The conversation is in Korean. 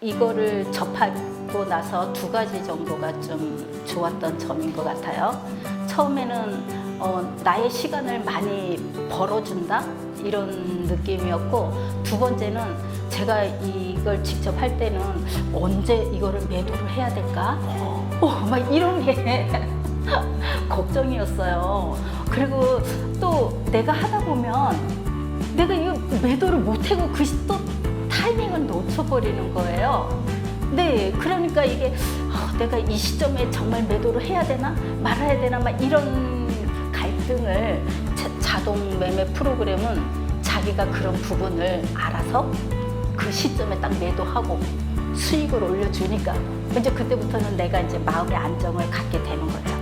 이거를 접하고 나서 두 가지 정도가 좀 좋았던 점인 것 같아요. 처음에는 나의 시간을 많이 벌어준다 이런 느낌이었고, 두 번째는 제가 이걸 직접 할 때는 언제 이거를 매도를 해야 될까? 막 이런 게 걱정이었어요. 그리고 또 내가 하다 보면 내가 이거 매도를 못하고 또 타이밍을 놓쳐버리는 거예요. 네, 그러니까 이게 내가 이 시점에 정말 매도를 해야 되나 말아야 되나 막 이런 갈등을 자동 매매 프로그램은 자기가 그런 부분을 알아서 그 시점에 딱 매도하고 수익을 올려주니까 이제 그때부터는 내가 이제 마음의 안정을 갖게 되는 거죠.